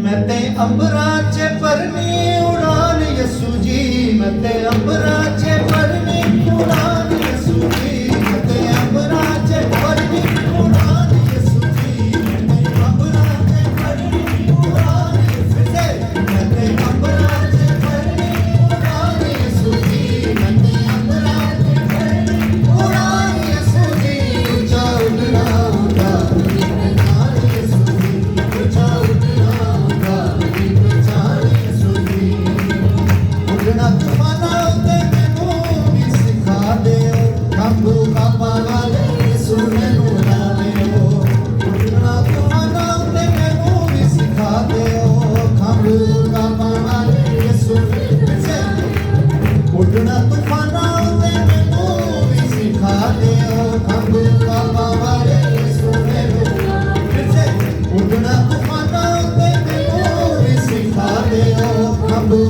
मैं ते अंबराचे परनी उड़ान यसू जी, मैं ते अंबराचे परनी उड़ान यसू जी, मैं ते अंबराचे परनी उड़ान यसू जी, मैं ते अंबराचे परनी उड़ान यसू जी, मैं ते अंबराचे परनी उड़ान यसू जी, मैं ते अंबराचे परनी उड़ान यसू जी, ऊंचा उड़ना उड़ान यसू जी, ऊंचा उड़ना उड़ना तूफाना उते मैनू भी सिखा दे, खंभू काबा वाले यसू मैनू ला दे। उड़ना तूफाना उते मैनू भी सिखा दे, खंभू काबा वाले यसू। उड़ना तूफाना उते मैनू भी सिखा दे, खंभू काबा वाले यसू मैनू। उड़ना तूफाना उते मैनू भी सिखा दे, खंभू।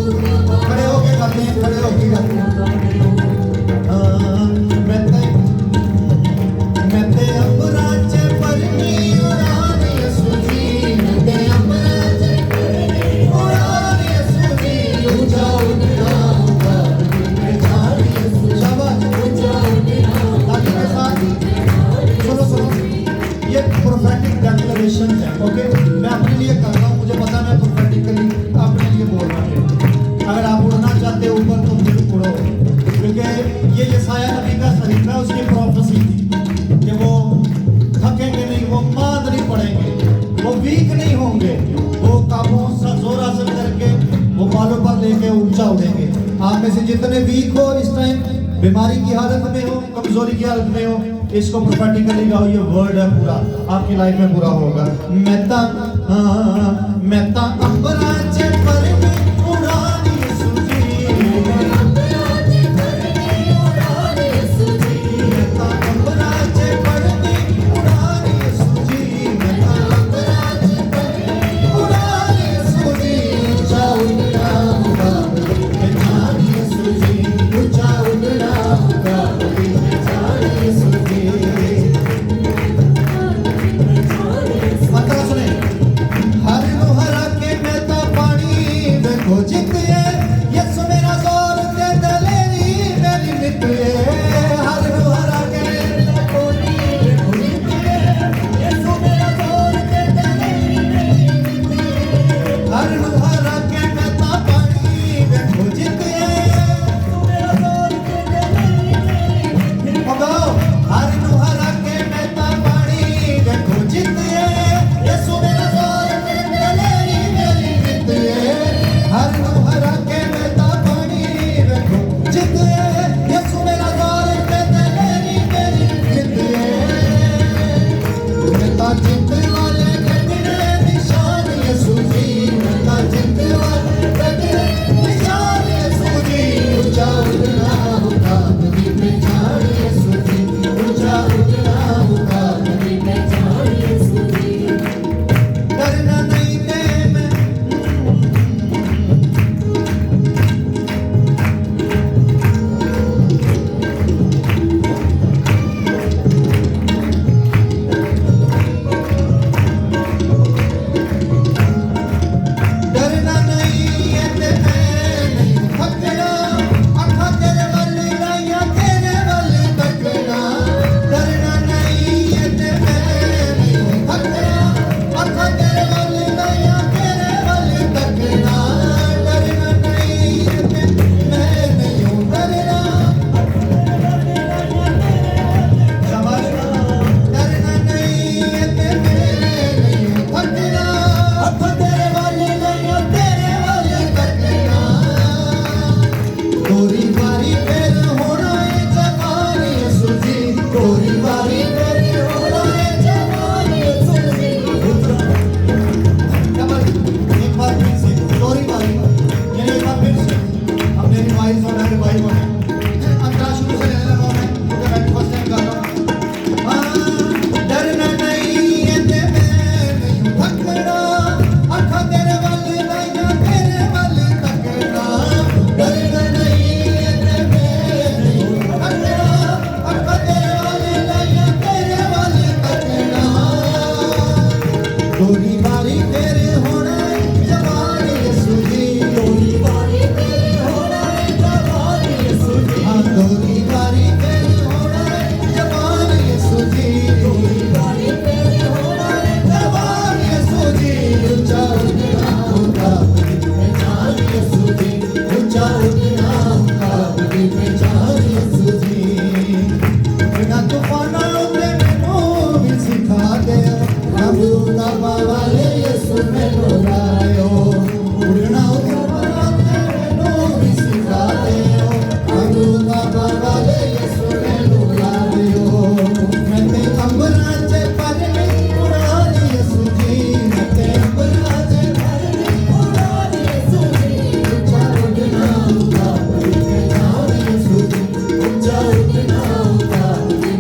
खड़े होके गाते हैं, खड़े होके गाते हैं। मैं ते अंबराचे परनी उड़ान यसू जी, मैं ते अंबराचे परनी उड़ान यसू जी, ऊंचा उड़ना उड़ान यसू। शाबाश, ऊंचा उड़ना। ताली के साथ सुनो सुनो, ये प्रोफेटिक डेक्लेरेशन है, ओके। मैं अपने लिए कर रहा हूँ, मुझे पता है मैं प्रोफेटिकली अपने लिए बोल रहा हूँ। अगर आप उड़ना चाहते हो ऊपर तो फिर उड़ो, क्योंकि ये यसाया नबी का सलीका है, उसकी प्रोफेसी थी कि वो थकेंगे नहीं, वो मांद नहीं पड़ेंगे, वो वीक नहीं होंगे, वो कामों सा जोर हासिल करके वो बालों पर लेके ऊंचा उड़ेंगे। आप में से जितने वीक हो, इस टाइम बीमारी की हालत में हो, कमजोरी की हालत में हो, इसको प्रोफेटिकली गाओ, ये वर्ड है पूरा आपकी लाइफ में पूरा होगा। मैं ता अंबराचे परनी उड़ान यसू जी, मैं अंबराचे परनी उड़ान यसू जी, मैं ता अंबराचे परनी उड़ान यसू जी, मैं ता अंबराचे परनी उड़ान यसू जी, ऊंचा उड़ना उड़ान यसू जी, ऊंचा उड़ना उड़ान यसू जी। अंतरा सुने, बाबा वाले यसु मैनू लायो उड़ना उतरना मैनू भी सिखा दियो आलू बाबा वाले यसु मैनू लायो मैं ते अंबरा च परनी उड़ानी यसु जी मैं ते अंबरा च परनी उड़ानी यसु जी ऊंचा उड़ना होगा मैं जानी यसु जी ऊंचा उड़ना होगा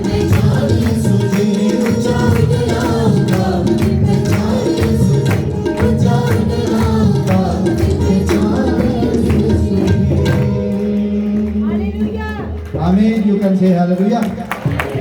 मैं जानी यसु जी ऊंचा उड़ना होगा मैं जानी यसु जी ऊंचा उड़ना होगा मैं जानी यसु जी Hallelujah. Amen. You can say hallelujah.